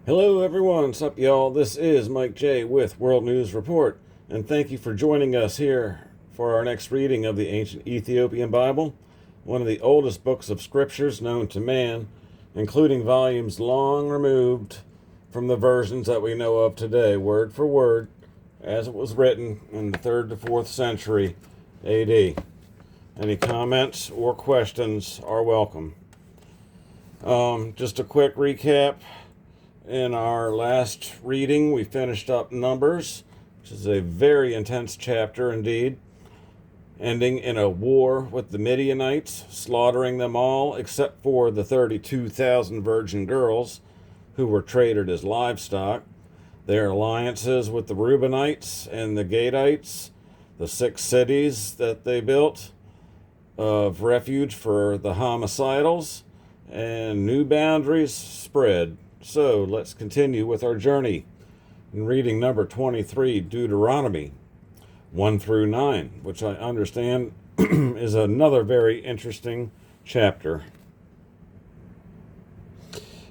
Hello everyone, sup y'all? This is Mike J with World News Report, and thank you for joining us here for our next reading of the ancient Ethiopian Bible, one of the oldest books of scriptures known to man, including volumes long removed from the versions that we know of today, word for word, as it was written in the 3rd to 4th century AD. Any comments or questions are welcome. Just a quick recap. In our last reading, we finished up Numbers, which is a very intense chapter indeed, ending in a war with the Midianites, slaughtering them all except for the 32,000 virgin girls who were traded as livestock, their alliances with the Reubenites and the Gadites, the 6 cities that they built of refuge for the homicidals, and new boundaries spread. So let's continue with our journey in reading number 23, Deuteronomy 1 through 9, which I understand is another very interesting chapter.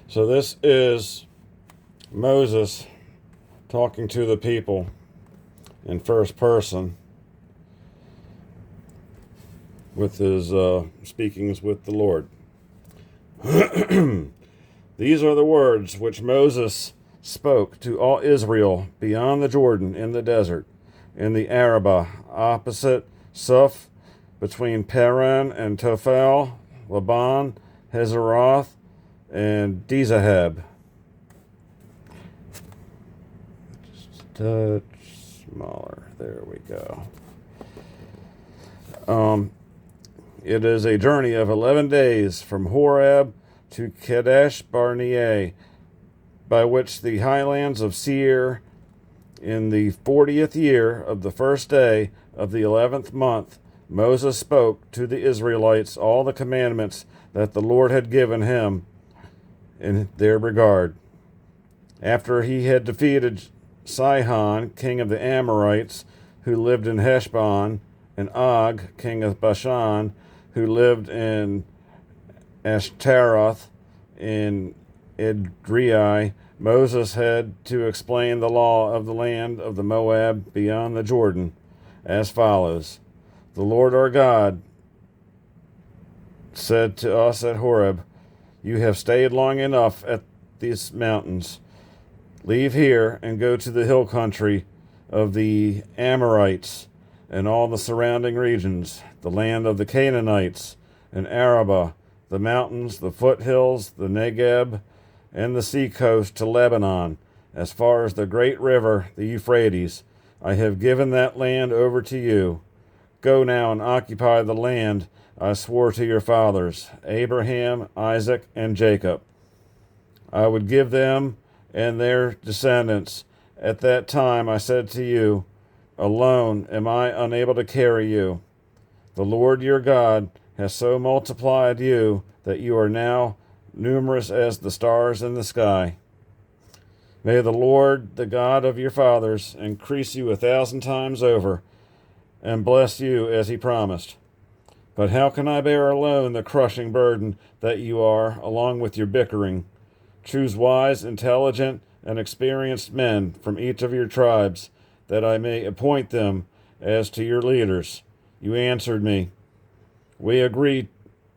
So this is Moses talking to the people in first person with his speakings with the Lord. These are the words which Moses spoke to all Israel beyond the Jordan in the desert, in the Arabah, opposite Suf, between Paran and Tophel, Laban, Hazeroth, and Dizahab. Just a touch smaller. There we go. It is a journey of 11 days from Horeb to Kadesh Barnea, by which the highlands of Seir, in the 40th year of the first day of the 11th month, Moses spoke to the Israelites all the commandments that the Lord had given him in their regard. After he had defeated Sihon, king of the Amorites, who lived in Heshbon, and Og, king of Bashan, who lived in Ashtaroth in Edrei, Moses had to explain the law of the land of the Moab beyond the Jordan as follows. The Lord our God said to us at Horeb, "You have stayed long enough at these mountains. Leave here and go to the hill country of the Amorites and all the surrounding regions, the land of the Canaanites and Arabah, the mountains, the foothills, the Negeb, and the seacoast to Lebanon, as far as the great river, the Euphrates. I have given that land over to you. Go now and occupy the land I swore to your fathers, Abraham, Isaac, and Jacob. I would give them and their descendants. At that time I said to you, alone am I unable to carry you. The Lord your God has so multiplied you that you are now numerous as the stars in the sky. May the Lord, the God of your fathers, increase you 1,000 times over, and bless you as he promised. But how can I bear alone the crushing burden that you are, along with your bickering? Choose wise, intelligent, and experienced men from each of your tribes, that I may appoint them as to your leaders. You answered me, we agree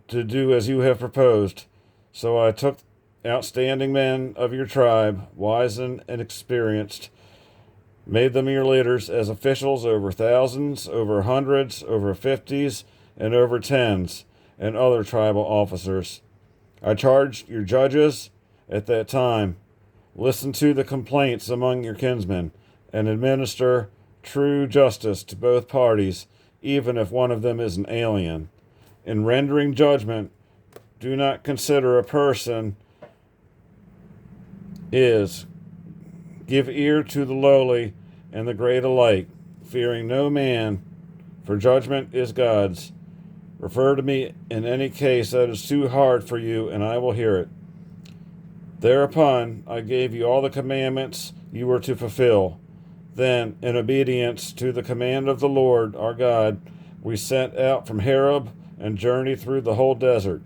to do as you have proposed. So I took outstanding men of your tribe, wise and experienced, made them your leaders as officials over thousands, over hundreds, over 50s, and over 10s, and other tribal officers. I charged your judges at that time, listen to the complaints among your kinsmen, and administer true justice to both parties, even if one of them is an alien. In rendering judgment, do not consider a person is. Give ear to the lowly and the great alike, fearing no man, for judgment is God's. Refer to me in any case that is too hard for you, and I will hear it. Thereupon I gave you all the commandments you were to fulfill. Then, in obedience to the command of the Lord our God, we set out from Horeb and journeyed through the whole desert,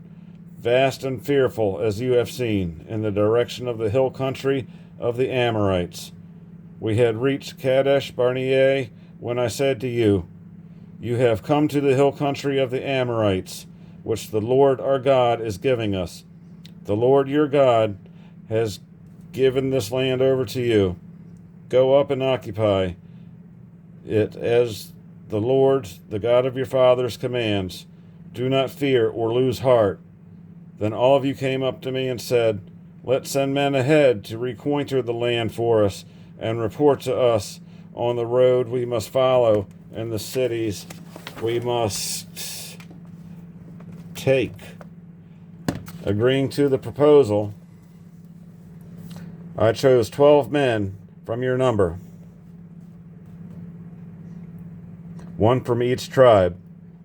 vast and fearful as you have seen, in the direction of the hill country of the Amorites. We had reached Kadesh Barnea when I said to you, You have come to the hill country of the Amorites, which the Lord our God is giving us. The Lord your God has given this land over to you. Go up and occupy it as the Lord, the God of your fathers, commands. Do not fear or lose heart. Then all of you came up to me and said, Let's send men ahead to reconnoiter the land for us and report to us on the road we must follow and the cities we must take. Agreeing to the proposal, I chose 12 men from your number, one from each tribe.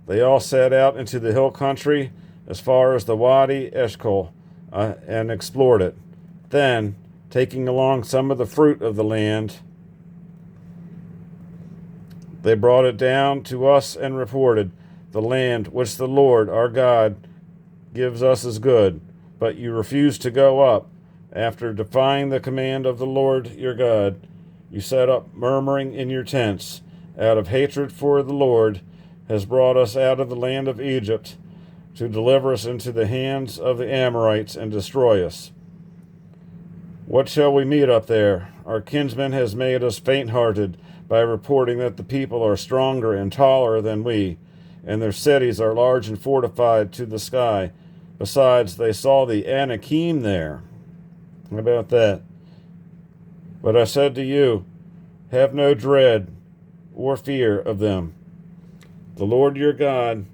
They all set out into the hill country as far as the Wadi Eshcol and explored it. Then, taking along some of the fruit of the land, they brought it down to us and reported, The land which the Lord our God gives us is good, but you refuse to go up. After defying the command of the Lord your God, you set up murmuring in your tents. Out of hatred for the Lord has brought us out of the land of Egypt to deliver us into the hands of the Amorites and destroy us. What shall we meet up there? Our kinsman has made us faint-hearted by reporting that the people are stronger and taller than we, and their cities are large and fortified to the sky. Besides, they saw the Anakim there. How about that? But I said to you, Have no dread or fear of them. The Lord your God,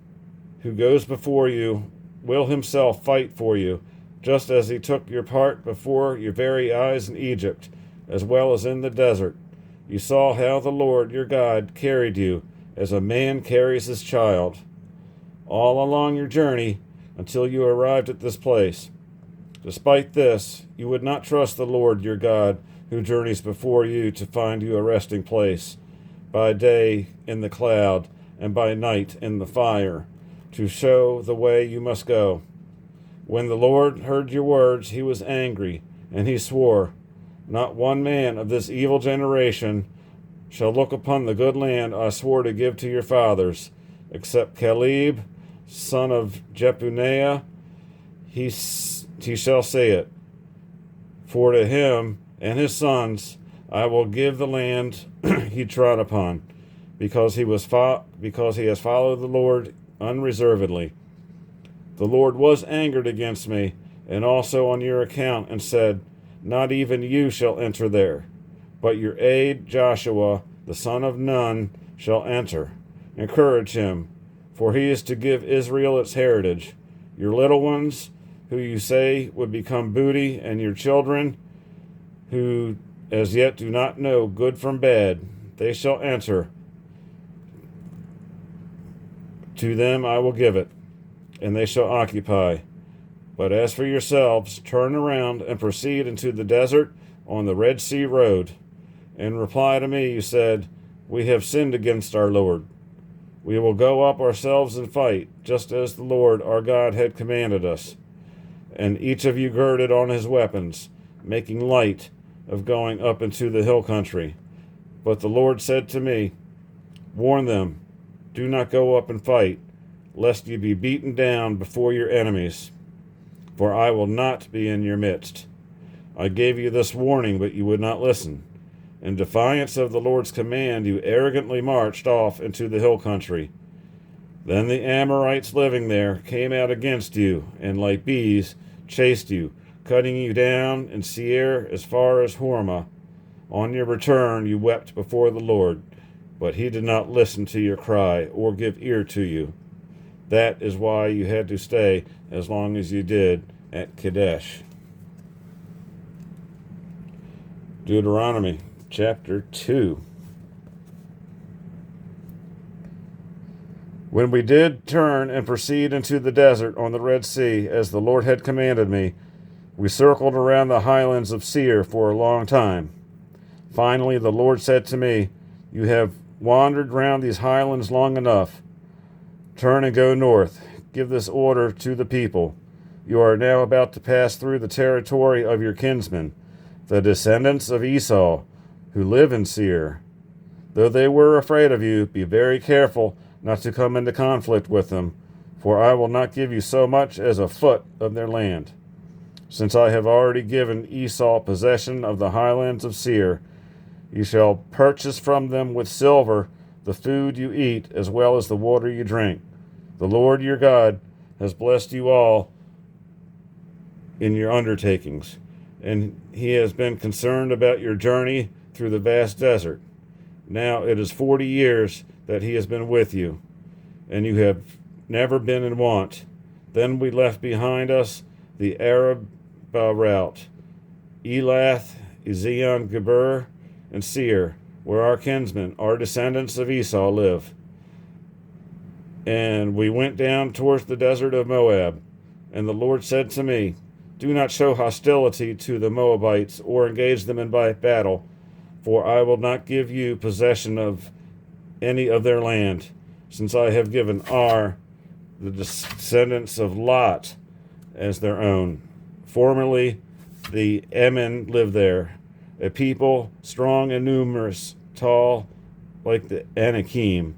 who goes before you, will himself fight for you, just as he took your part before your very eyes in Egypt, as well as in the desert. You saw how the Lord your God carried you, as a man carries his child, all along your journey until you arrived at this place. Despite this, you would not trust the Lord your God, who journeys before you to find you a resting place, by day in the cloud, and by night in the fire, to show the way you must go. When the Lord heard your words, he was angry, and he swore, Not one man of this evil generation shall look upon the good land I swore to give to your fathers, except Caleb, son of Jephunneh, he shall say it. For to him and his sons I will give the land he trod upon, because he has followed the Lord unreservedly. The Lord was angered against me, and also on your account, and said, Not even you shall enter there, but your aide Joshua, the son of Nun, shall enter. Encourage him, for he is to give Israel its heritage. Your little ones, who you say would become booty, and your children, who as yet do not know good from bad, they shall enter. To them I will give it, and they shall occupy. But as for yourselves, turn around and proceed into the desert on the Red Sea road. In reply to me, you said, We have sinned against our Lord. We will go up ourselves and fight, just as the Lord our God had commanded us. And each of you girded on his weapons, making light of going up into the hill country. But the Lord said to me, Warn them, do not go up and fight, lest you be beaten down before your enemies, for I will not be in your midst. I gave you this warning, but you would not listen. In defiance of the Lord's command, you arrogantly marched off into the hill country. Then the Amorites living there came out against you, and like bees chased you, cutting you down in Seir as far as Hormah. On your return you wept before the Lord, but he did not listen to your cry or give ear to you. That is why you had to stay as long as you did at Kadesh. Deuteronomy chapter 2. When we did turn and proceed into the desert on the Red Sea, as the Lord had commanded me, we circled around the highlands of Seir for a long time. Finally, the Lord said to me, You have wandered round these highlands long enough. Turn and go north. Give this order to the people. You are now about to pass through the territory of your kinsmen, the descendants of Esau, who live in Seir. Though they were afraid of you, be very careful not to come into conflict with them, for I will not give you so much as a foot of their land. Since I have already given Esau possession of the highlands of Seir, you shall purchase from them with silver the food you eat as well as the water you drink. The Lord your God has blessed you all in your undertakings, and he has been concerned about your journey through the vast desert. Now it is 40 years that he has been with you, and you have never been in want. Then we left behind us the Arab route, Elath, Ezion, Geber, and Seir, where our kinsmen, our descendants of Esau, live. And we went down towards the desert of Moab. And the Lord said to me, do not show hostility to the Moabites or engage them in battle, for I will not give you possession of any of their land, since I have given the descendants of Lot, as their own. Formerly, the Ammon lived there, a people strong and numerous, tall like the Anakim.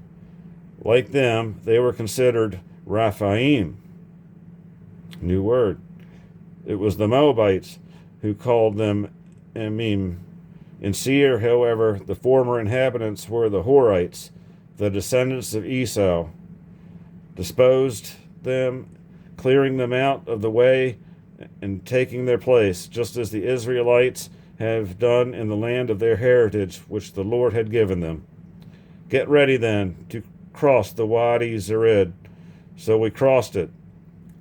Like them, they were considered Rephaim. New word. It was the Moabites who called them Emim. In Seir, however, the former inhabitants were the Horites, the descendants of Esau. Disposed them, clearing them out of the way and taking their place, just as the Israelites have done in the land of their heritage, which the Lord had given them. Get ready then to cross the Wadi Zered. So we crossed it.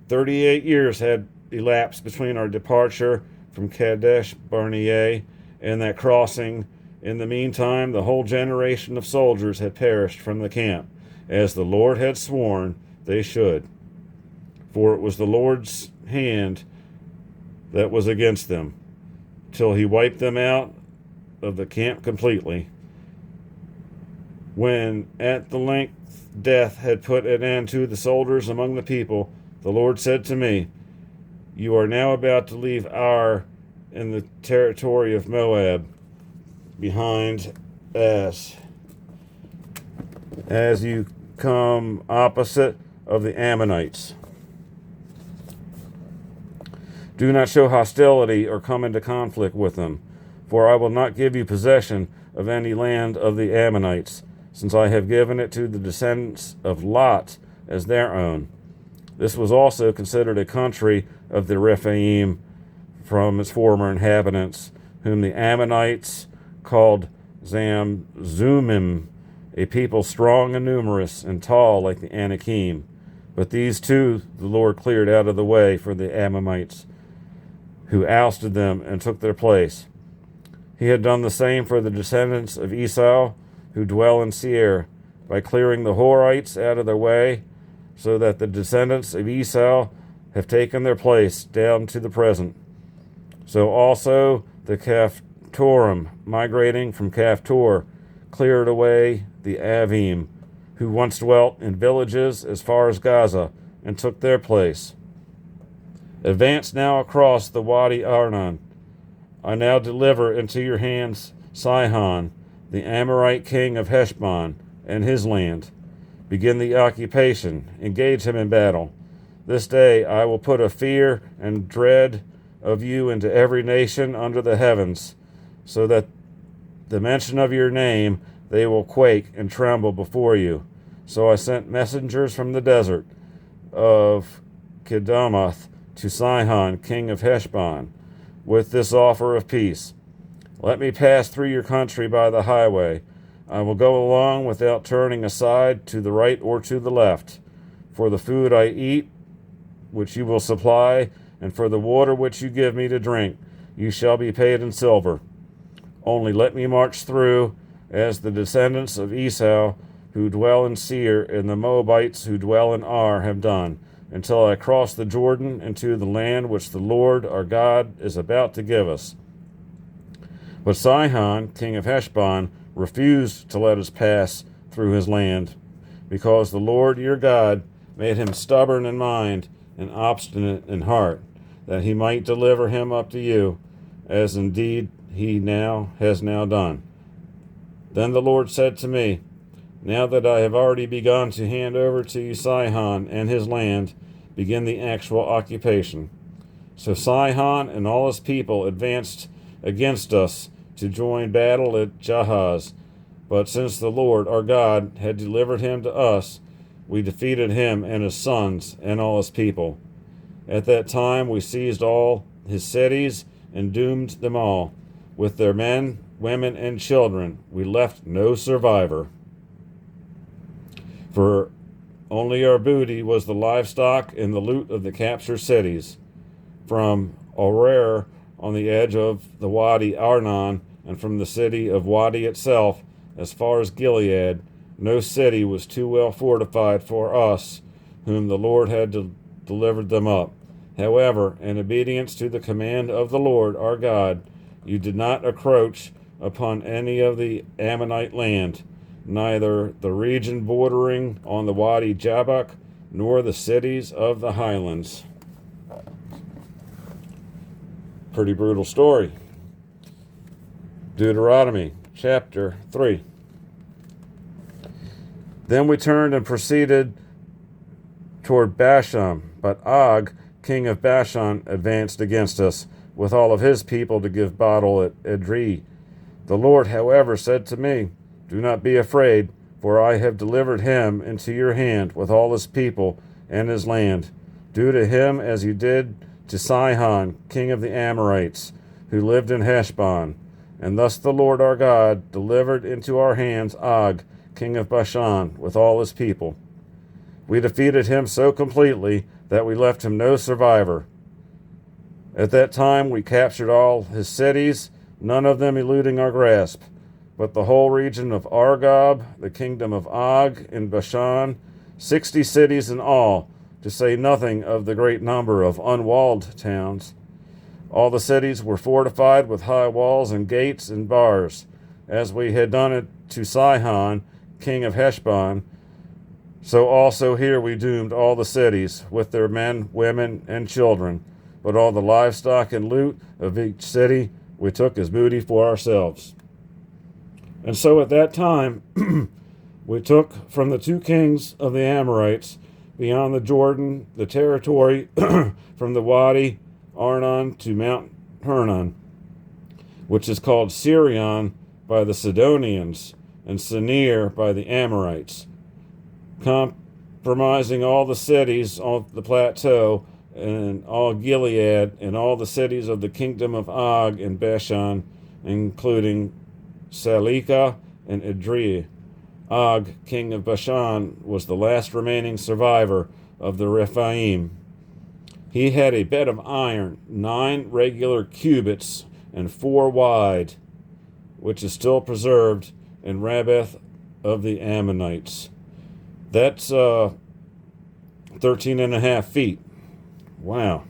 38 years had elapsed between our departure from Kadesh Barnea and that crossing. In the meantime, the whole generation of soldiers had perished from the camp, as the Lord had sworn they should. For it was the Lord's hand that was against them, till he wiped them out of the camp completely. When at the length death had put an end to the soldiers among the people, the Lord said to me, you are now about to leave Ar in the territory of Moab behind as you come opposite of the Ammonites. Do not show hostility or come into conflict with them, for I will not give you possession of any land of the Ammonites, since I have given it to the descendants of Lot as their own. This was also considered a country of the Rephaim from its former inhabitants, whom the Ammonites called Zamzumim, a people strong and numerous and tall like the Anakim. But these too the Lord cleared out of the way for the Ammonites, who ousted them and took their place. He had done the same for the descendants of Esau, who dwell in Seir, by clearing the Horites out of their way, so that the descendants of Esau have taken their place down to the present. So also the Caphtorim, migrating from Caphtor, cleared away the Avim, who once dwelt in villages as far as Gaza, and took their place. Advance now across the Wadi Arnon. I now deliver into your hands Sihon, the Amorite king of Heshbon, and his land. Begin the occupation. Engage him in battle. This day I will put a fear and dread of you into every nation under the heavens, so that the mention of your name they will quake and tremble before you. So I sent messengers from the desert of Kedemoth to Sihon, king of Heshbon, with this offer of peace. Let me pass through your country by the highway. I will go along without turning aside to the right or to the left. For the food I eat, which you will supply, and for the water which you give me to drink, you shall be paid in silver. Only let me march through, as the descendants of Esau who dwell in Seir and the Moabites who dwell in Ar have done, until I cross the Jordan into the land which the Lord our God is about to give us. But Sihon, king of Heshbon, refused to let us pass through his land, because the Lord your God made him stubborn in mind and obstinate in heart, that he might deliver him up to you, as indeed he has now done. Then the Lord said to me, now that I have already begun to hand over to you Sihon and his land, begin the actual occupation. So Sihon and all his people advanced against us to join battle at Jahaz. But since the Lord our God had delivered him to us, we defeated him and his sons and all his people. At that time we seized all his cities and doomed them all. With their men, women, and children, we left no survivor. For only our booty was the livestock and the loot of the captured cities. From Aroer on the edge of the Wadi Arnon, and from the city of Wadi itself, as far as Gilead, no city was too well fortified for us, whom the Lord had delivered them up. However, in obedience to the command of the Lord our God, you did not encroach upon any of the Ammonite land, neither the region bordering on the Wadi Jabbok, nor the cities of the highlands. Pretty brutal story. Deuteronomy chapter 3. Then we turned and proceeded toward Bashan, but Og, king of Bashan, advanced against us with all of his people to give battle at Edrei. The Lord, however, said to me, do not be afraid, for I have delivered him into your hand with all his people and his land. Do to him as you did to Sihon, king of the Amorites, who lived in Heshbon. And thus the Lord our God delivered into our hands Og, king of Bashan, with all his people. We defeated him so completely that we left him no survivor. At that time we captured all his cities, none of them eluding our grasp. But the whole region of Argob, the kingdom of Og in Bashan, 60 cities in all, to say nothing of the great number of unwalled towns. All the cities were fortified with high walls and gates and bars, as we had done it to Sihon, king of Heshbon. So also here we doomed all the cities, with their men, women, and children. But all the livestock and loot of each city we took as booty for ourselves. And so at that time we took from the 2 kings of the Amorites beyond the Jordan the territory from the Wadi Arnon to Mount Hernon, which is called Sirion by the Sidonians and Senir by the Amorites, compromising all the cities on the plateau and all Gilead and all the cities of the kingdom of Og and Bashan, including Salika and Edrei. Og, king of Bashan, was the last remaining survivor of the Rephaim. He had a bed of iron, 9 regular cubits and 4 wide, which is still preserved in Rabbah of the Ammonites. That's 13 and a half feet. Wow,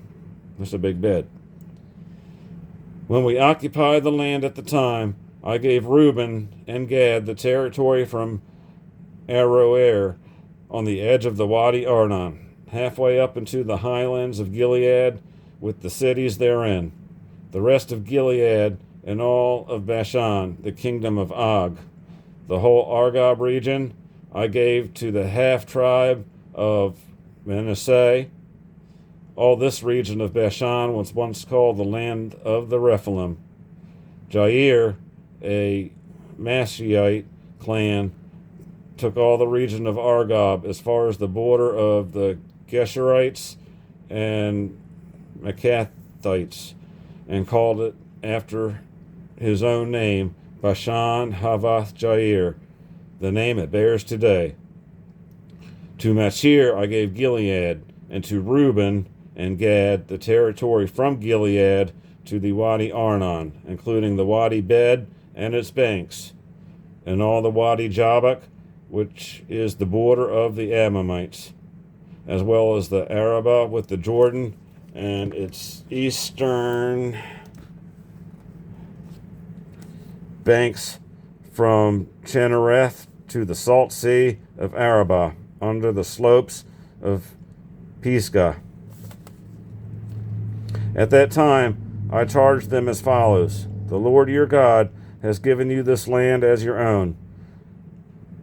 that's a big bed. When we occupied the land at the time, I gave Reuben and Gad the territory from Aroer on the edge of the Wadi Arnon, halfway up into the highlands of Gilead, with the cities therein. The rest of Gilead and all of Bashan, the kingdom of Og. The whole Argob region I gave to the half-tribe of Manasseh. All this region of Bashan was once called the land of the Rephaim. Jair, a Mashite clan, took all the region of Argob as far as the border of the Geshurites and Macathites, and called it after his own name, Bashan Havath Jair, the name it bears today. To Machir I gave Gilead, and to Reuben and Gad the territory from Gilead to the Wadi Arnon, including the Wadi Bed and its banks, and all the Wadi Jabbok, which is the border of the Ammonites, as well as the Arabah with the Jordan and its eastern banks from Chinnereth to the salt sea of Arabah, under the slopes of Pisgah. At that time I charged them as follows. The Lord your God has given you this land as your own.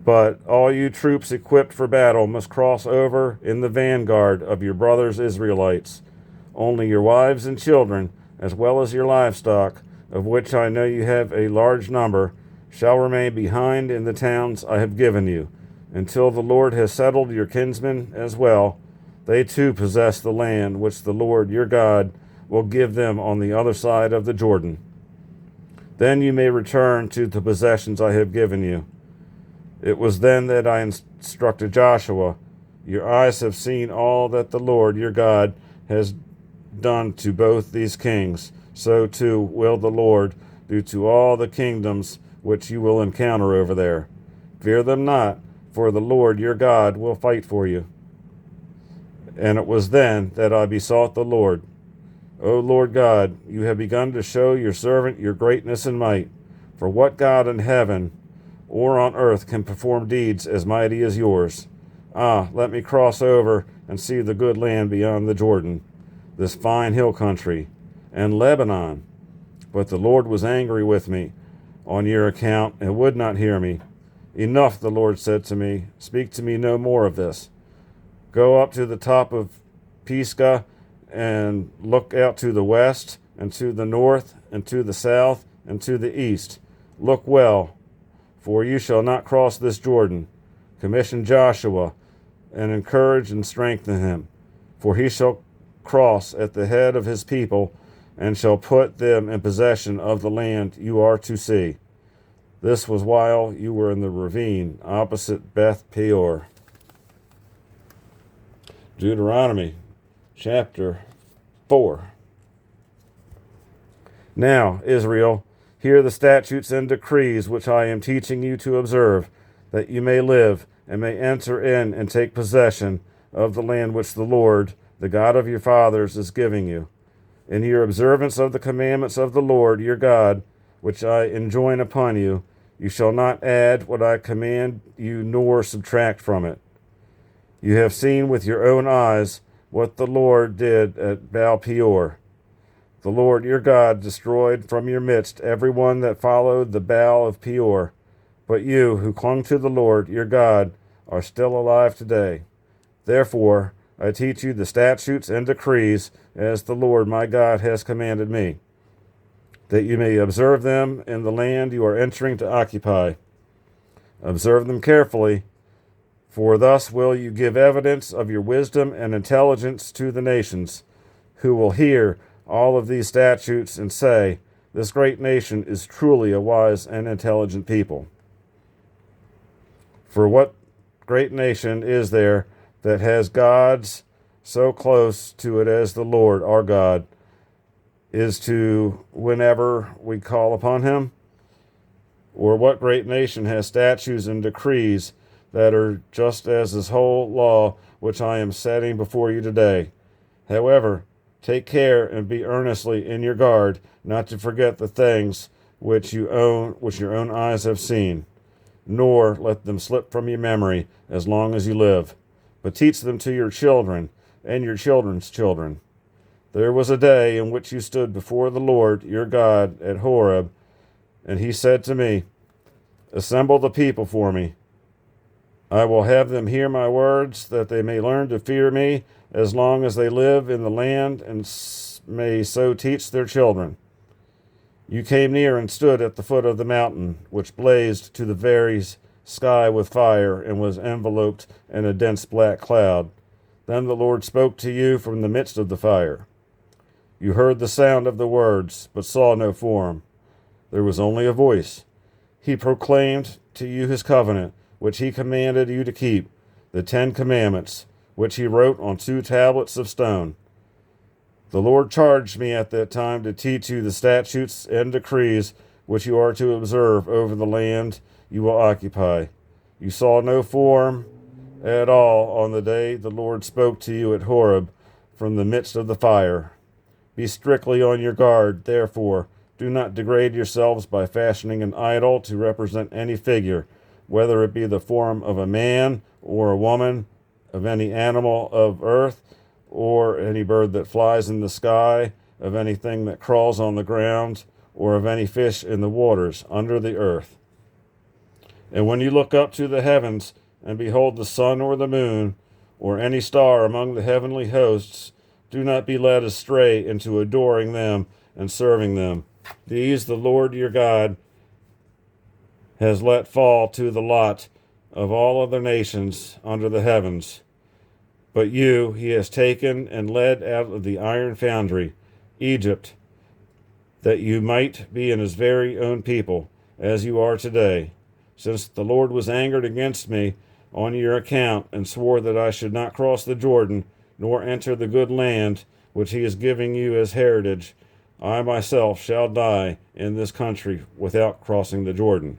But all you troops equipped for battle must cross over in the vanguard of your brothers Israelites. Only your wives and children, as well as your livestock, of which I know you have a large number, shall remain behind in the towns I have given you, until the Lord has settled your kinsmen as well. They too possess the land which the Lord your God will give them on the other side of the Jordan. Then you may return to the possessions I have given you. It was then that I instructed Joshua, your eyes have seen all that the Lord your God has done to both these kings. So too will the Lord do to all the kingdoms which you will encounter over there. Fear them not, for the Lord your God will fight for you. And it was then that I besought the Lord, O Lord God, you have begun to show your servant your greatness and might. For what God in heaven or on earth can perform deeds as mighty as yours? Ah, let me cross over and see the good land beyond the Jordan, this fine hill country, and Lebanon. But the Lord was angry with me on your account and would not hear me. Enough, the Lord said to me, speak to me no more of this. Go up to the top of Pisgah and look out to the west and to the north and to the south and to the east. Look well, for you shall not cross this Jordan. Commission Joshua and encourage and strengthen him, for he shall cross at the head of his people and shall put them in possession of the land you are to see. This was while you were in the ravine opposite Beth Peor. Deuteronomy chapter 4. Now, Israel, hear the statutes and decrees which I am teaching you to observe, that you may live and may enter in and take possession of the land which the Lord, the God of your fathers, is giving you. In your observance of the commandments of the Lord your God, which I enjoin upon you, you shall not add what I command you, nor subtract from it. You have seen with your own eyes what the Lord did at Baal Peor. The Lord your God destroyed from your midst every one that followed the Baal of Peor. But you, who clung to the Lord your God, are still alive today. Therefore, I teach you the statutes and decrees as the Lord my God has commanded me, that you may observe them in the land you are entering to occupy. Observe them carefully, for thus will you give evidence of your wisdom and intelligence to the nations, who will hear all of these statutes and say, this great nation is truly a wise and intelligent people. For what great nation is there that has gods so close to it as the Lord our God is to whenever we call upon him? Or what great nation has statutes and decrees that are just as this whole law which I am setting before you today? However, take care and be earnestly in your guard, not to forget the things which your own eyes have seen, nor let them slip from your memory as long as you live, but teach them to your children and your children's children. There was a day in which you stood before the Lord your God at Horeb, and he said to me, assemble the people for me. I will have them hear my words, that they may learn to fear me as long as they live in the land, and may so teach their children. You came near and stood at the foot of the mountain, which blazed to the very sky with fire, and was enveloped in a dense black cloud. Then the Lord spoke to you from the midst of the fire. You heard the sound of the words, but saw no form. There was only a voice. He proclaimed to you his covenant, which he commanded you to keep, the 10 Commandments, which he wrote on 2 tablets of stone. The Lord charged me at that time to teach you the statutes and decrees which you are to observe over the land you will occupy. You saw no form at all on the day the Lord spoke to you at Horeb from the midst of the fire. Be strictly on your guard, therefore. Do not degrade yourselves by fashioning an idol to represent any figure, whether it be the form of a man or a woman, of any animal of earth, or any bird that flies in the sky, of anything that crawls on the ground, or of any fish in the waters under the earth. And when you look up to the heavens, and behold the sun or the moon, or any star among the heavenly hosts, do not be led astray into adoring them and serving them. These the Lord your God has let fall to the lot of all other nations under the heavens. But you he has taken and led out of the iron foundry, Egypt, that you might be in his very own people, as you are today. Since the Lord was angered against me on your account, and swore that I should not cross the Jordan, nor enter the good land which he is giving you as heritage, I myself shall die in this country without crossing the Jordan.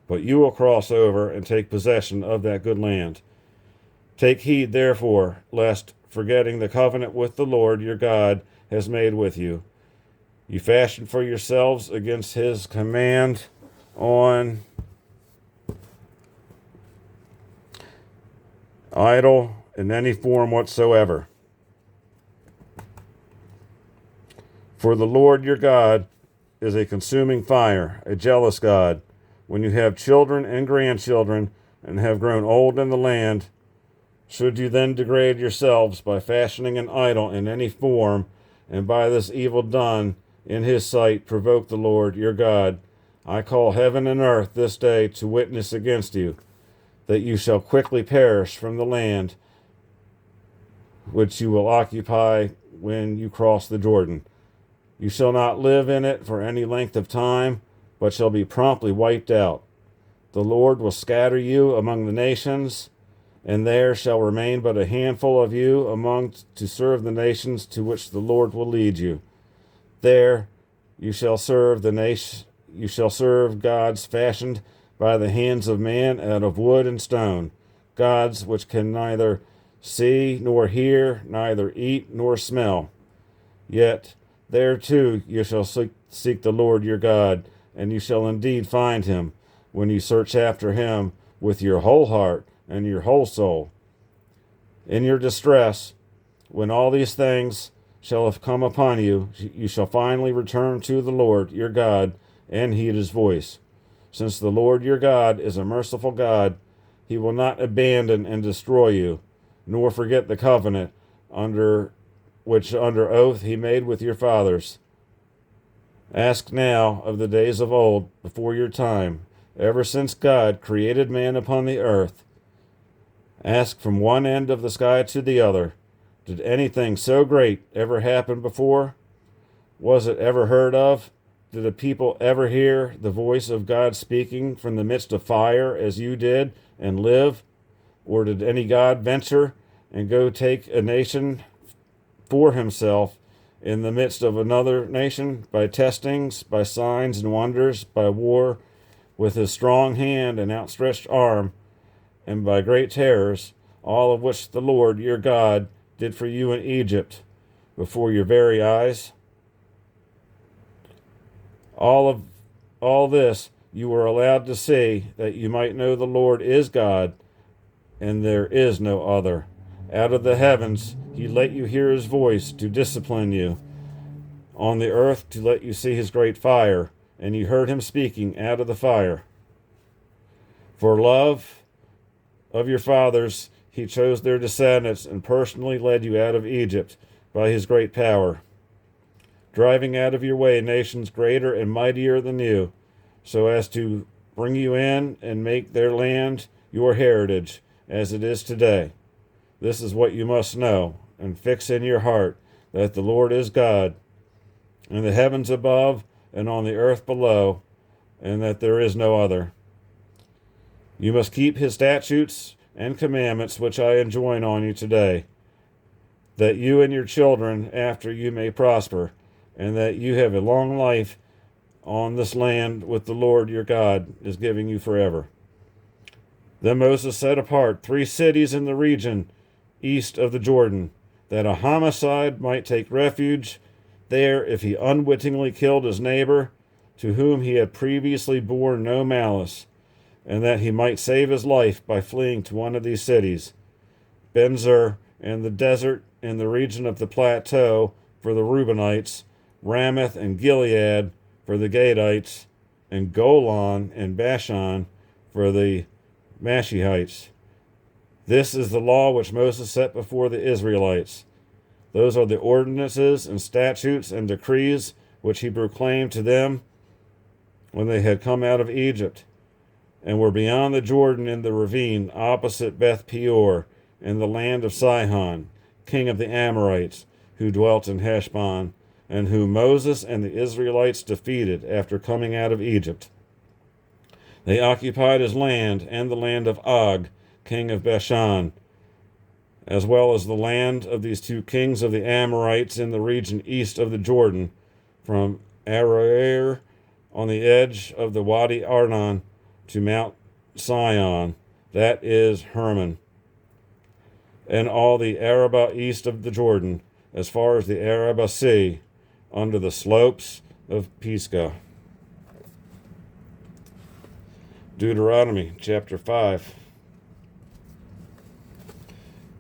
But you will cross over and take possession of that good land. Take heed, therefore, lest, forgetting the covenant with the Lord your God has made with you, you fashion for yourselves against his command on idol in any form whatsoever. For the Lord your God is a consuming fire, a jealous God. When you have children and grandchildren, and have grown old in the land, should you then degrade yourselves by fashioning an idol in any form, and by this evil done in his sight provoke the Lord your God, I call heaven and earth this day to witness against you, that you shall quickly perish from the land which you will occupy when you cross the Jordan. You shall not live in it for any length of time, but shall be promptly wiped out. The Lord will scatter you among the nations, and there shall remain but a handful of you among to serve the nations to which the Lord will lead you. There you shall serve the nation. You shall serve gods fashioned by the hands of man out of wood and stone, gods which can neither see nor hear, neither eat nor smell. Yet there too you shall seek the Lord your God, and you shall indeed find him, when you search after him with your whole heart and your whole soul. In your distress, when all these things shall have come upon you, you shall finally return to the Lord your God and heed his voice. Since the Lord your God is a merciful God, he will not abandon and destroy you, nor forget the covenant which under oath he made with your fathers. Ask now of the days of old, before your time, ever since God created man upon the earth. Ask from one end of the sky to the other, did anything so great ever happen before? Was it ever heard of? Did a people ever hear the voice of God speaking from the midst of fire as you did and live? Or did any God venture and go take a nation for himself in the midst of another nation by testings, by signs and wonders, by war, with his strong hand and outstretched arm, and by great terrors, all of which the Lord your God did for you in Egypt before your very eyes? All this you were allowed to see, that you might know the Lord is God, and there is no other. Out of the heavens he let you hear his voice to discipline you, on the earth to let you see his great fire, and you heard him speaking out of the fire. For love of your fathers he chose their descendants, and personally led you out of Egypt by his great power, driving out of your way nations greater and mightier than you, so as to bring you in and make their land your heritage, as it is today. This is what you must know, and fix in your heart, that the Lord is God, in the heavens above and on the earth below, and that there is no other. You must keep his statutes and commandments which I enjoin on you today, that you and your children after you may prosper, and that you have a long life on this land which the Lord your God is giving you forever. Then Moses set apart 3 cities in the region east of the Jordan, that a homicide might take refuge there if he unwittingly killed his neighbor, to whom he had previously borne no malice, and that he might save his life by fleeing to one of these cities, Benzer and the desert in the region of the plateau for the Reubenites, Ramoth and Gilead for the Gadites, and Golan and Bashan for the Mashihites. This is the law which Moses set before the Israelites. Those are the ordinances and statutes and decrees which he proclaimed to them when they had come out of Egypt, and were beyond the Jordan in the ravine opposite Beth Peor, in the land of Sihon, king of the Amorites, who dwelt in Heshbon, and whom Moses and the Israelites defeated after coming out of Egypt. They occupied his land and the land of Og, king of Bashan, as well as the land of these two kings of the Amorites in the region east of the Jordan, from Aroer on the edge of the Wadi Arnon to Mount Sion, that is Hermon, and all the Arabah east of the Jordan, as far as the Arabah Sea, under the slopes of Pisgah. Deuteronomy chapter 5.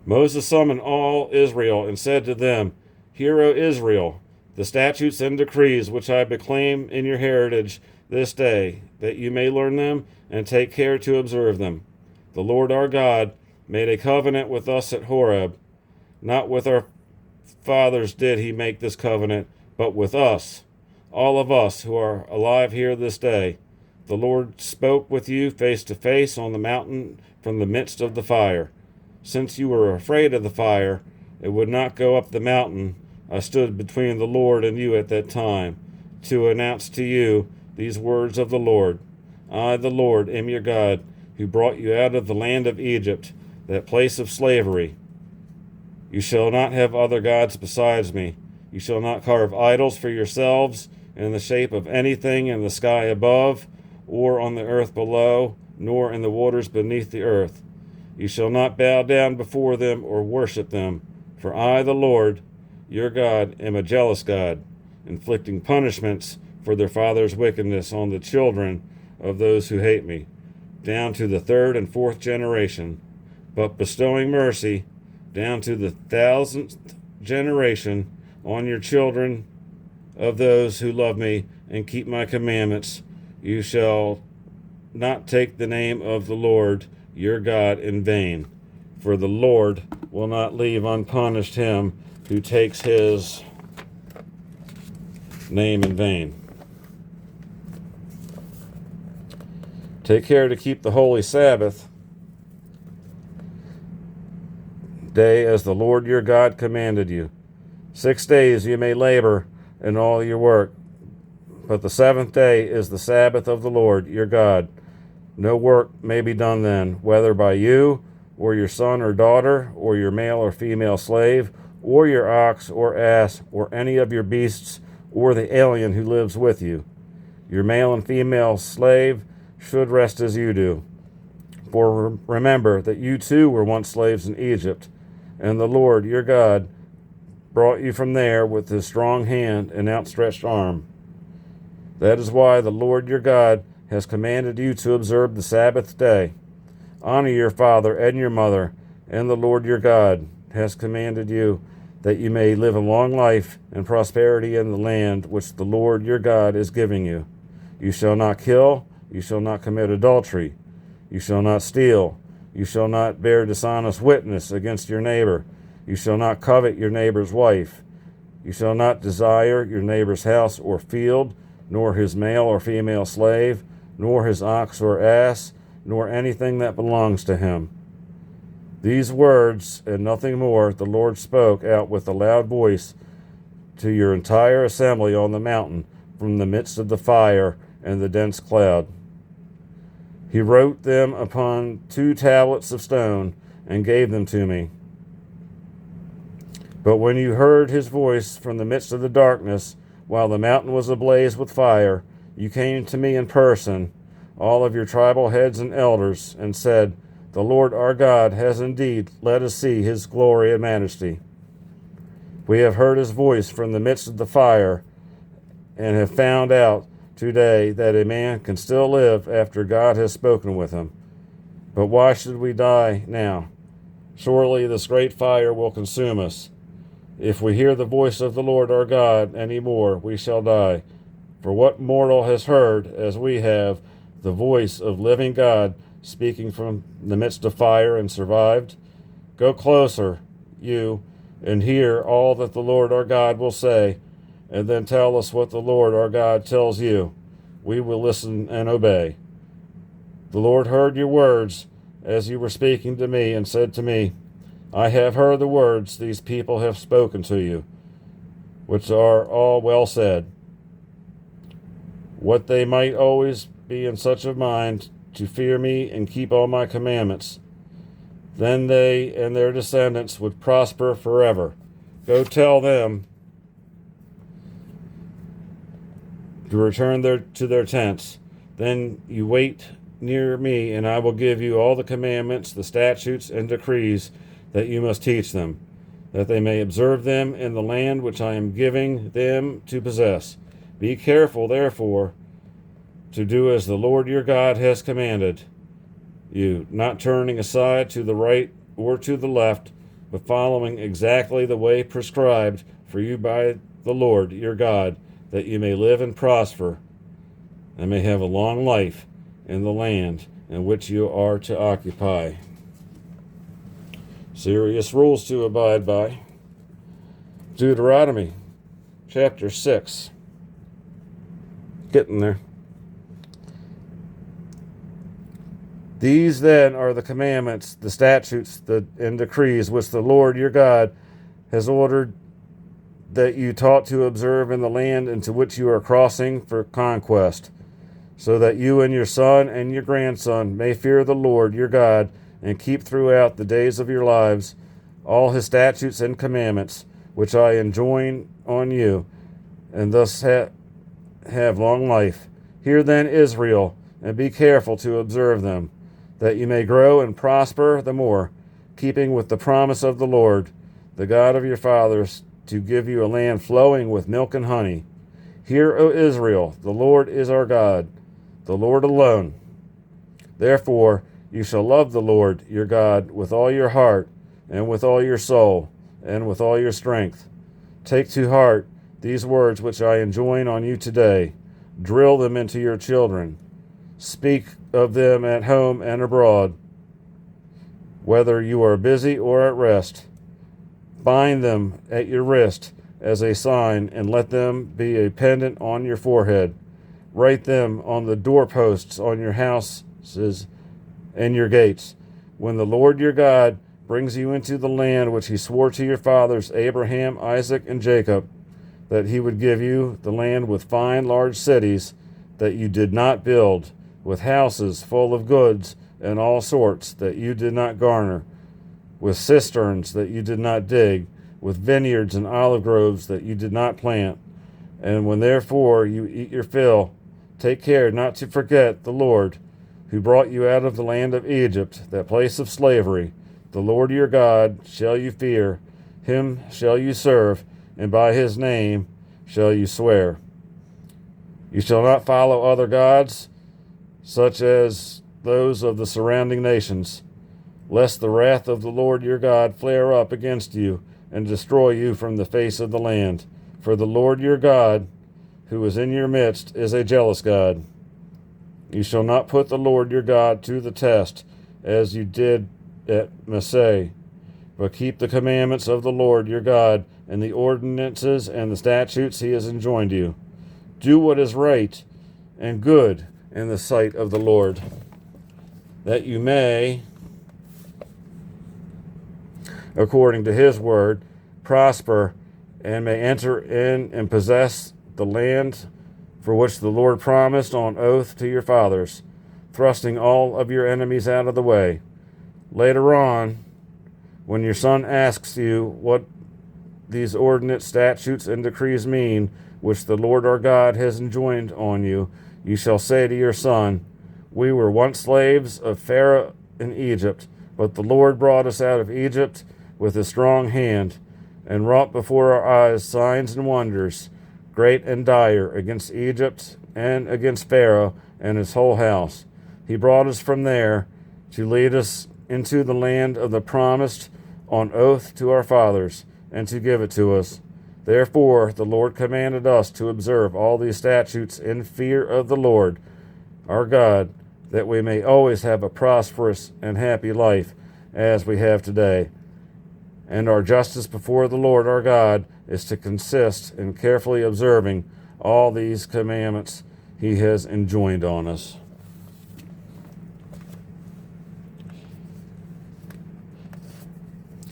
Moses summoned all Israel and said to them, Hear, O Israel, the statutes and decrees which I proclaim in your heritage this day, that you may learn them and take care to observe them. The Lord our God made a covenant with us at Horeb. Not with our fathers did he make this covenant, but with us, all of us who are alive here this day. The Lord spoke with you face to face on the mountain from the midst of the fire. Since you were afraid of the fire, it would not go up the mountain. I stood between the Lord and you at that time, to announce to you these words of the Lord. I, the Lord, am your God, who brought you out of the land of Egypt, that place of slavery. You shall not have other gods besides me. You shall not carve idols for yourselves in the shape of anything in the sky above, or on the earth below, nor in the waters beneath the earth. You shall not bow down before them or worship them, for I, the Lord, your God, am a jealous God, inflicting punishments for their fathers' wickedness on the children of those who hate me, down to the third and fourth generation, but bestowing mercy down to the 1,000th generation on your children of those who love me and keep my commandments. You shall not take the name of the Lord your God in vain, for the Lord will not leave unpunished him who takes his name in vain. Take care to keep the holy Sabbath day as the Lord your God commanded you. 6 days you may labor in all your work, but the seventh day is the Sabbath of the Lord your God. No work may be done then, whether by you, or your son or daughter, or your male or female slave, or your ox or ass, or any of your beasts, or the alien who lives with you. Your male and female slave should rest as you do. For remember that you too were once slaves in Egypt, and the Lord your God brought you from there with his strong hand and outstretched arm. That is why the Lord your God has commanded you to observe the Sabbath day. Honor your father and your mother, and the Lord your God has commanded you, that you may live a long life and prosperity in the land which the Lord your God is giving you. You shall not kill, you shall not commit adultery, you shall not steal, you shall not bear dishonest witness against your neighbor, you shall not covet your neighbor's wife, you shall not desire your neighbor's house or field, nor his male or female slave, nor his ox or ass, nor anything that belongs to him. These words, and nothing more, the Lord spoke out with a loud voice to your entire assembly on the mountain from the midst of the fire and the dense cloud. He wrote them upon 2 tablets of stone and gave them to me. But when you heard his voice from the midst of the darkness, while the mountain was ablaze with fire, you came to me in person, all of your tribal heads and elders, and said, The Lord our God has indeed let us see his glory and majesty. We have heard his voice from the midst of the fire, and have found out today that a man can still live after God has spoken with him. But why should we die now? Surely this great fire will consume us. If we hear the voice of the Lord our God any more, we shall die. For what mortal has heard, as we have, the voice of living God speaking from the midst of fire and survived? Go closer, you, and hear all that the Lord our God will say, and then tell us what the Lord our God tells you. We will listen and obey. The Lord heard your words as you were speaking to me, and said to me, I have heard the words these people have spoken to you, which are all well said. What they might always be in such a mind to fear me and keep all my commandments. Then they and their descendants would prosper forever. Go tell them to return to their tents. Then you wait near me, and I will give you all the commandments, the statutes, and decrees that you must teach them, that they may observe them in the land which I am giving them to possess. Be careful, therefore, to do as the Lord your God has commanded you, not turning aside to the right or to the left, but following exactly the way prescribed for you by the Lord your God, that you may live and prosper, and may have a long life in the land in which you are to occupy. Serious rules to abide by. Deuteronomy chapter 6. Getting there. These then are the commandments, the statutes, and decrees which the Lord your God has ordered that you taught to observe in the land into which you are crossing for conquest, so that you and your son and your grandson may fear the Lord your God and keep throughout the days of your lives all his statutes and commandments, which I enjoin on you, and thus have long life. Hear then, Israel, and be careful to observe them, that you may grow and prosper the more, keeping with the promise of the Lord, the God of your fathers, to give you a land flowing with milk and honey. Hear, O Israel, the Lord is our God, the Lord alone. Therefore you shall love the Lord your God with all your heart, and with all your soul, and with all your strength. Take to heart these words which I enjoin on you today. Drill them into your children. Speak of them at home and abroad, whether you are busy or at rest. Bind them at your wrist as a sign, and let them be a pendant on your forehead. Write them on the doorposts on your houses and your gates. When the Lord your God brings you into the land which he swore to your fathers, Abraham, Isaac, and Jacob, that he would give you, the land with fine large cities that you did not build, with houses full of goods and all sorts that you did not garner, with cisterns that you did not dig, with vineyards and olive groves that you did not plant. And when therefore you eat your fill, take care not to forget the Lord, who brought you out of the land of Egypt, that place of slavery. The Lord your God shall you fear, him shall you serve, and by his name shall you swear. You shall not follow other gods, such as those of the surrounding nations, lest the wrath of the Lord your God flare up against you and destroy you from the face of the land. For the Lord your God, who is in your midst, is a jealous God. You shall not put the Lord your God to the test, as you did at Massah, but keep the commandments of the Lord your God, and the ordinances and the statutes he has enjoined you. Do what is right and good in the sight of the Lord, that you may, according to his word, prosper, and may enter in and possess the land for which the Lord promised on oath to your fathers, thrusting all of your enemies out of the way. Later on, when your son asks you what these ordinance, statutes, and decrees mean, which the Lord our God has enjoined on you, you shall say to your son, We were once slaves of Pharaoh in Egypt, but the Lord brought us out of Egypt with a strong hand, and wrought before our eyes signs and wonders, great and dire, against Egypt and against Pharaoh and his whole house. He brought us from there to lead us into the land of the promised on oath to our fathers, and to give it to us. Therefore the Lord commanded us to observe all these statutes in fear of the Lord our God, that we may always have a prosperous and happy life as we have today. And our justice before the Lord our God is to consist in carefully observing all these commandments he has enjoined on us.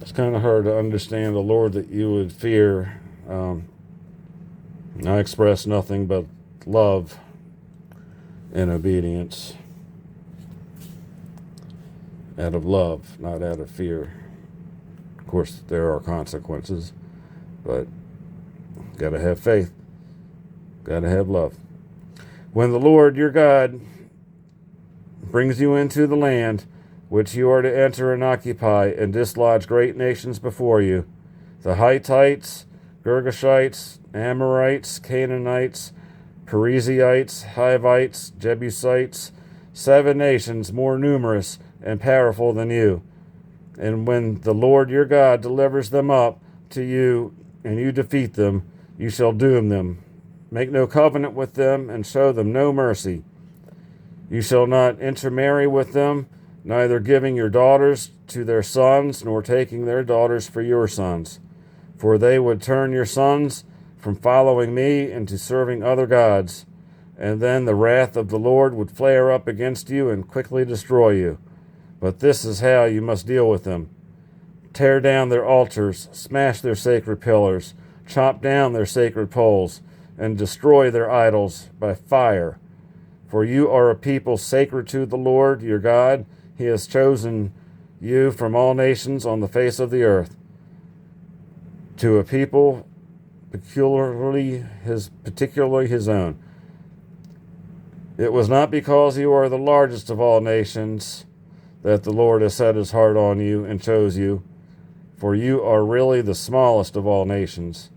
It's kind of hard to understand the Lord that you would fear. I express nothing but love and obedience. Out of love, not out of fear. Of course, there are consequences, but got to have faith. Got to have love. When the Lord your God brings you into the land which you are to enter and occupy, and dislodge great nations before you, the Hittites, Girgashites, Amorites, Canaanites, Perizzites, Hivites, Jebusites, 7 nations more numerous and powerful than you. And when the Lord your God delivers them up to you, and you defeat them, you shall doom them. Make no covenant with them, and show them no mercy. You shall not intermarry with them, neither giving your daughters to their sons, nor taking their daughters for your sons. For they would turn your sons from following me into serving other gods, and then the wrath of the Lord would flare up against you and quickly destroy you. But this is how you must deal with them. Tear down their altars, smash their sacred pillars, chop down their sacred poles, and destroy their idols by fire. For you are a people sacred to the Lord your God. He has chosen you from all nations on the face of the earth, to a people particularly his own. It was not because you are the largest of all nations that the Lord has set his heart on you and chose you, for you are really the smallest of all nations.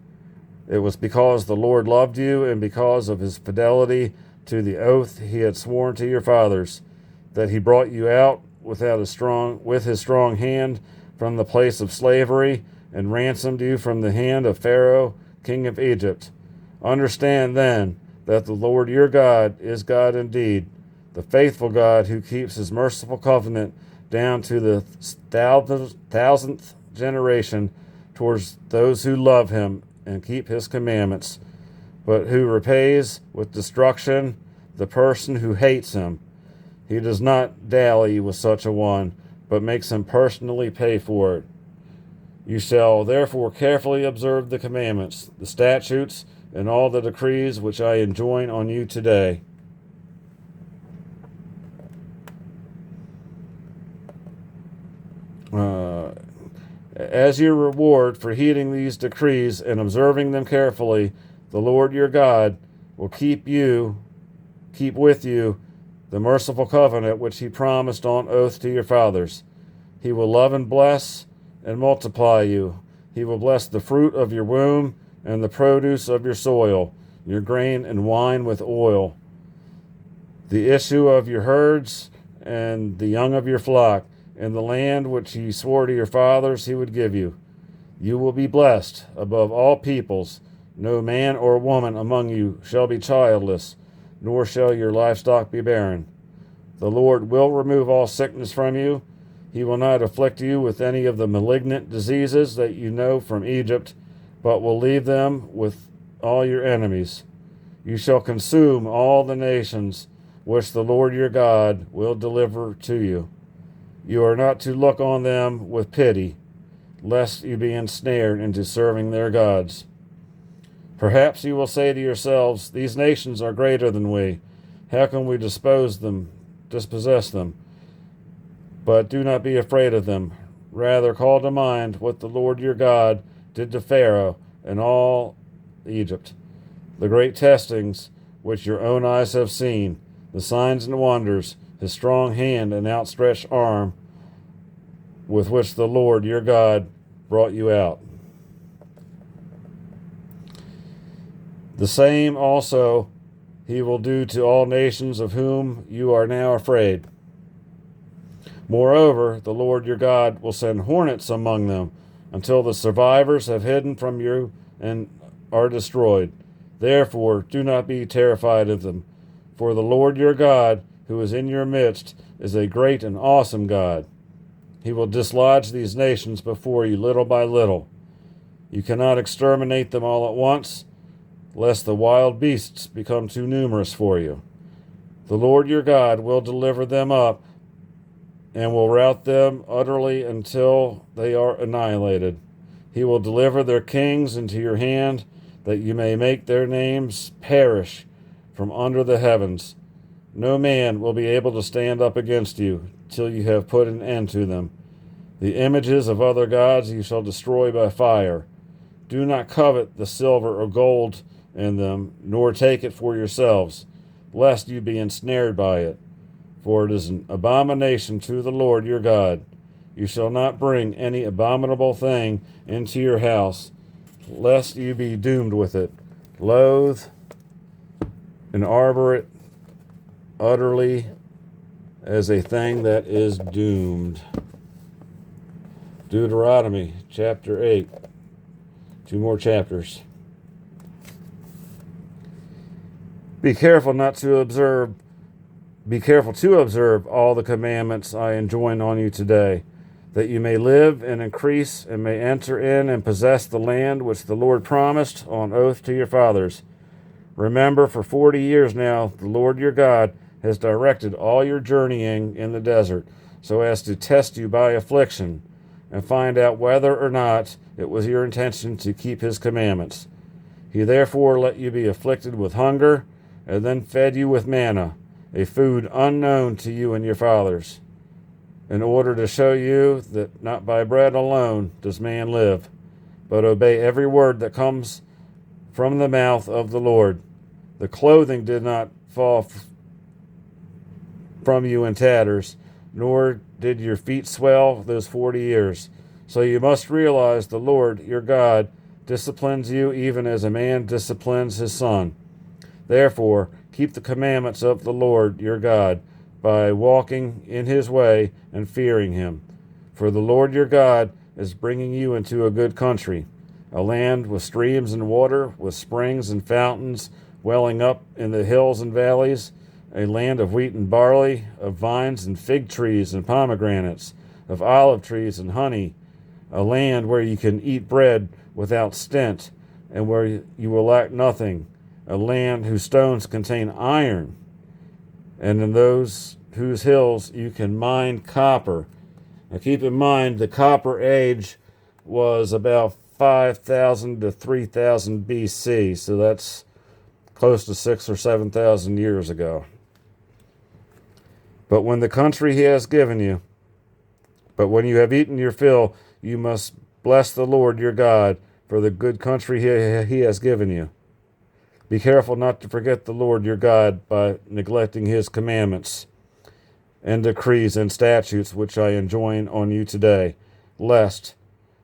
It was because the Lord loved you, and because of his fidelity to the oath he had sworn to your fathers, that he brought you out with his strong hand from the place of slavery, and ransomed you from the hand of Pharaoh, king of Egypt. Understand then that the Lord your God is God indeed, the faithful God who keeps his merciful covenant down to the 1,000th generation towards those who love him and keep his commandments, but who repays with destruction the person who hates him. He does not dally with such a one, but makes him personally pay for it. You shall therefore carefully observe the commandments, the statutes, and all the decrees which I enjoin on you today. As your reward for heeding these decrees and observing them carefully, the Lord your God will keep with you the merciful covenant which he promised on oath to your fathers. He will love and bless and multiply you. He will bless the fruit of your womb and the produce of your soil, your grain and wine with oil, the issue of your herds and the young of your flock, in the land which he swore to your fathers he would give you. You will be blessed above all peoples. No man or woman among you shall be childless, nor shall your livestock be barren. The Lord will remove all sickness from you. He will not afflict you with any of the malignant diseases that you know from Egypt, but will leave them with all your enemies. You shall consume all the nations which the Lord your God will deliver to you. You are not to look on them with pity, lest you be ensnared into serving their gods. Perhaps you will say to yourselves, these nations are greater than we. How can we dispossess them? But do not be afraid of them. Rather, call to mind what the Lord your God did to Pharaoh and all Egypt, the great testings which your own eyes have seen, the signs and wonders, his strong hand and outstretched arm with which the Lord your God brought you out. The same also he will do to all nations of whom you are now afraid. Moreover, the Lord your God will send hornets among them until the survivors have hidden from you and are destroyed. Therefore, do not be terrified of them. For the Lord your God, who is in your midst, is a great and awesome God. He will dislodge these nations before you little by little. You cannot exterminate them all at once, lest the wild beasts become too numerous for you. The Lord your God will deliver them up and will rout them utterly until they are annihilated. He will deliver their kings into your hand, that you may make their names perish from under the heavens. No man will be able to stand up against you till you have put an end to them. The images of other gods you shall destroy by fire. Do not covet the silver or gold in them, nor take it for yourselves, lest you be ensnared by it. For it is an abomination to the Lord your God. You shall not bring any abominable thing into your house, lest you be doomed with it. Loathe and arbor it utterly as a thing that is doomed. Deuteronomy chapter 8. 2 more chapters. Be careful to observe all the commandments I enjoin on you today, that you may live and increase and may enter in and possess the land which the Lord promised on oath to your fathers. Remember, for 40 years now, the Lord your God has directed all your journeying in the desert, so as to test you by affliction, and find out whether or not it was your intention to keep his commandments. He therefore let you be afflicted with hunger, and then fed you with manna, a food unknown to you and your fathers, in order to show you that not by bread alone does man live, but obey every word that comes from the mouth of the Lord. The clothing did not fall from you in tatters, nor did your feet swell those 40 years. So you must realize the Lord your God disciplines you even as a man disciplines his son. Therefore, keep the commandments of the Lord your God by walking in his way and fearing him. For the Lord your God is bringing you into a good country, a land with streams and water, with springs and fountains welling up in the hills and valleys, a land of wheat and barley, of vines and fig trees and pomegranates, of olive trees and honey, a land where you can eat bread without stint, and where you will lack nothing, a land whose stones contain iron, and in those whose hills you can mine copper. Now keep in mind, the copper age was about 5,000 to 3,000 BC, so that's close to 6,000 or 7,000 years ago. But when you have eaten your fill, you must bless the Lord your God for the good country he has given you. Be careful not to forget the Lord your God by neglecting his commandments and decrees and statutes which I enjoin on you today, lest,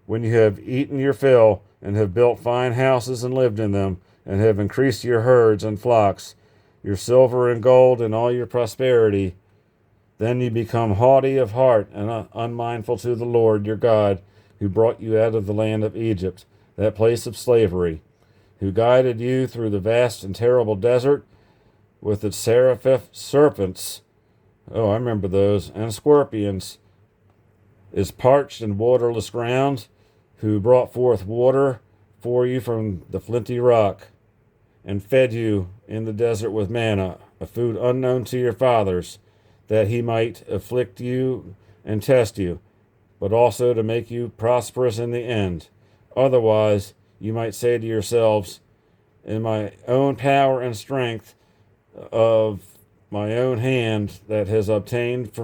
when you have eaten your fill and have built fine houses and lived in them, and have increased your herds and flocks, your silver and gold, and all your prosperity, then you become haughty of heart and unmindful to the Lord your God, who brought you out of the land of Egypt, that place of slavery, who guided you through the vast and terrible desert with its serpents, oh, I remember those, and scorpions, its parched and waterless ground, who brought forth water for you from the flinty rock, and fed you in the desert with manna, a food unknown to your fathers, that he might afflict you and test you, but also to make you prosperous in the end. Otherwise, you might say to yourselves, in my own power and strength of my own hand that has obtained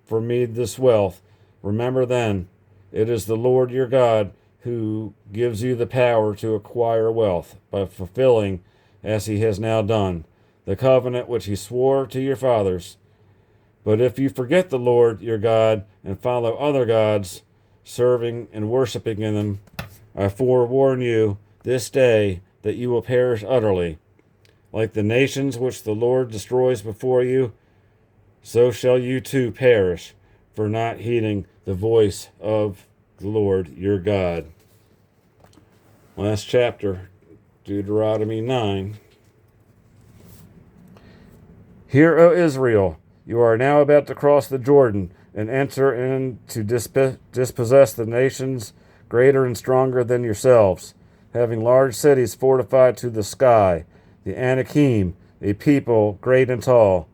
for me this wealth, remember then, it is the Lord your God who gives you the power to acquire wealth by fulfilling, as he has now done, the covenant which he swore to your fathers. But if you forget the Lord your God and follow other gods, serving and worshiping in them, I forewarn you this day that you will perish utterly. Like the nations which the Lord destroys before you, so shall you too perish, for not heeding the voice of the Lord your God. Last chapter, Deuteronomy 9. Hear, O Israel, you are now about to cross the Jordan and enter in to dispossess the nations greater and stronger than yourselves, having large cities fortified to the sky, the Anakim, a people great and tall.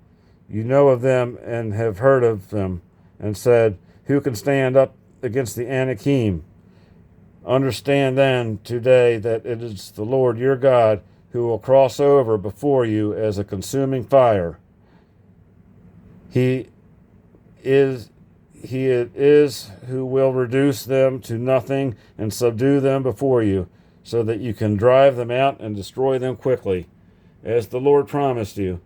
You know of them and have heard of them, and said, who can stand up against the Anakim? Understand then today that it is the Lord your God who will cross over before you as a consuming fire. He it is who will reduce them to nothing and subdue them before you, so that you can drive them out and destroy them quickly, as the Lord promised you.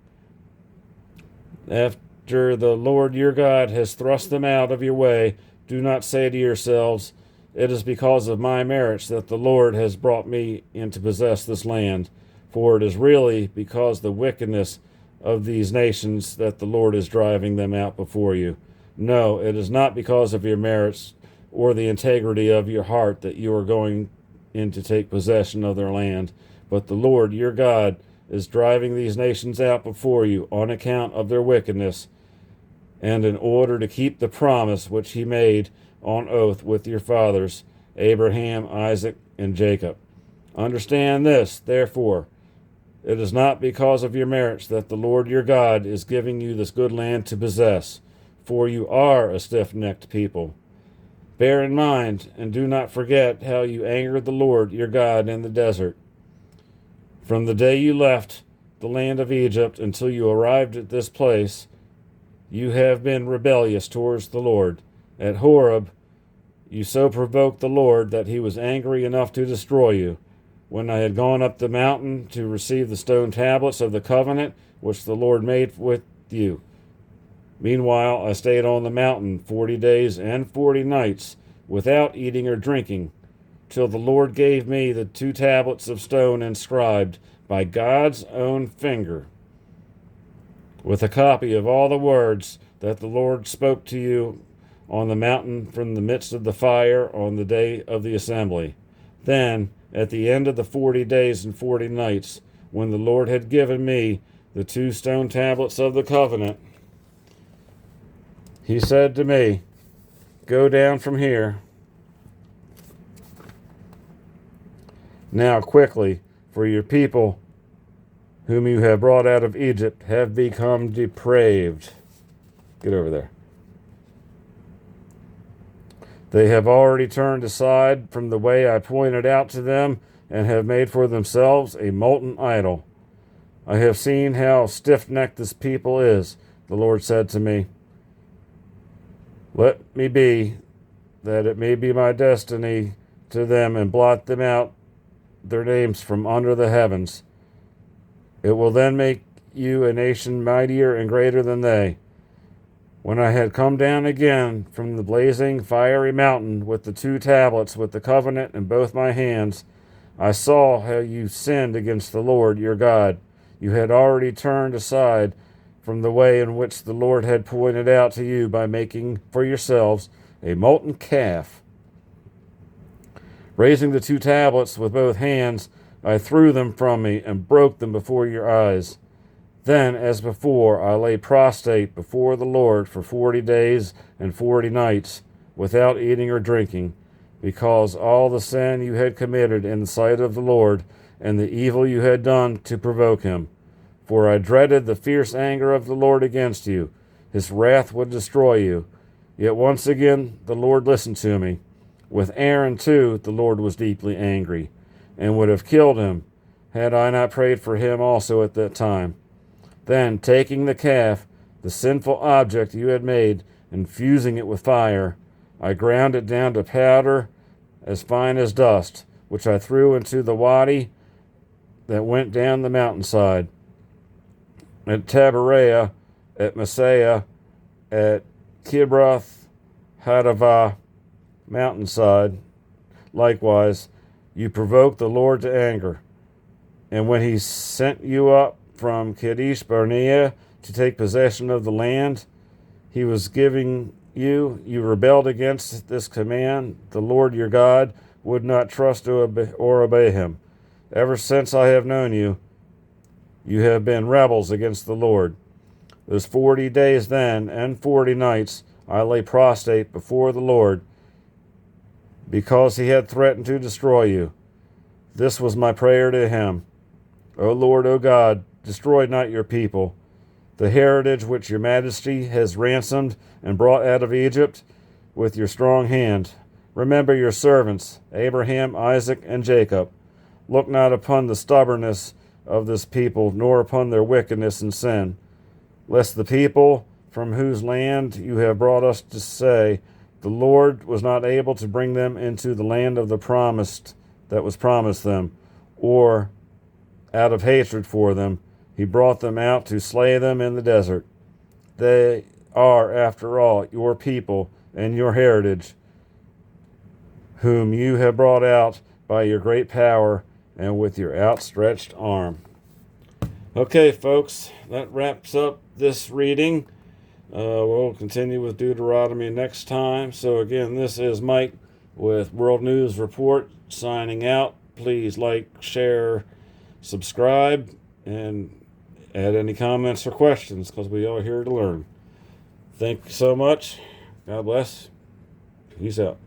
After the Lord your God has thrust them out of your way, do not say to yourselves, it is because of my merits that the Lord has brought me in to possess this land, for it is really because the wickedness of these nations that the Lord is driving them out before you. No, it is not because of your merits or the integrity of your heart that you are going in to take possession of their land, but the Lord your God is driving these nations out before you on account of their wickedness, and in order to keep the promise which he made on oath with your fathers, Abraham, Isaac, and Jacob. Understand this, therefore, it is not because of your merits that the Lord your God is giving you this good land to possess, for you are a stiff-necked people. Bear in mind, and do not forget how you angered the Lord your God in the desert. From the day you left the land of Egypt until you arrived at this place, you have been rebellious towards the Lord. At Horeb, you so provoked the Lord that he was angry enough to destroy you. When I had gone up the mountain to receive the stone tablets of the covenant which the Lord made with you. Meanwhile, I stayed on the mountain 40 days and 40 nights without eating or drinking, till the Lord gave me the 2 tablets of stone inscribed by God's own finger, with a copy of all the words that the Lord spoke to you on the mountain from the midst of the fire on the day of the assembly. Then, at the end of the 40 days and 40 nights, when the Lord had given me the 2 stone tablets of the covenant, he said to me, go down from here now quickly, for your people whom you have brought out of Egypt have become depraved. Get over there. They have already turned aside from the way I pointed out to them and have made for themselves a molten idol. I have seen how stiff-necked this people is, the Lord said to me. Let me be, that it may be my destiny to them and blot them out their names from under the heavens. It will then make you a nation mightier and greater than they. When I had come down again from the blazing, fiery mountain with the 2 tablets with the covenant in both my hands, I saw how you sinned against the Lord your God. You had already turned aside from the way in which the Lord had pointed out to you by making for yourselves a molten calf. Raising the 2 tablets with both hands, I threw them from me and broke them before your eyes. Then, as before, I lay prostrate before the Lord for 40 days and 40 nights, without eating or drinking, because all the sin you had committed in the sight of the Lord, and the evil you had done to provoke him. For I dreaded the fierce anger of the Lord against you. His wrath would destroy you. Yet once again the Lord listened to me. With Aaron too the Lord was deeply angry, and would have killed him, had I not prayed for him also at that time. Then, taking the calf, the sinful object you had made, and fusing it with fire, I ground it down to powder as fine as dust, which I threw into the wadi that went down the mountainside. At Taberah, at Messiah, at Kibroth Hadavah mountainside, likewise, you provoked the Lord to anger. And when he sent you up from Kadesh Barnea to take possession of the land he was giving you, you rebelled against this command. The Lord your God would not trust or obey him. Ever since I have known you, you have been rebels against the Lord. Those 40 days then and 40 nights I lay prostrate before the Lord, because he had threatened to destroy you. This was my prayer to him. O Lord, O God, destroy not your people, the heritage which your majesty has ransomed and brought out of Egypt with your strong hand. Remember your servants, Abraham, Isaac, and Jacob. Look not upon the stubbornness of this people, nor upon their wickedness and sin, lest the people from whose land you have brought us to say, the Lord was not able to bring them into the land of the promised that was promised them, or out of hatred for them, he brought them out to slay them in the desert. They are, after all, your people and your heritage, whom you have brought out by your great power and with your outstretched arm. Okay, folks, that wraps up this reading. We'll continue with Deuteronomy next time. So again, this is Mike with World News Report signing out. Please like, share, subscribe, and add any comments or questions, because we are here to learn. Thank you so much. God bless. Peace out.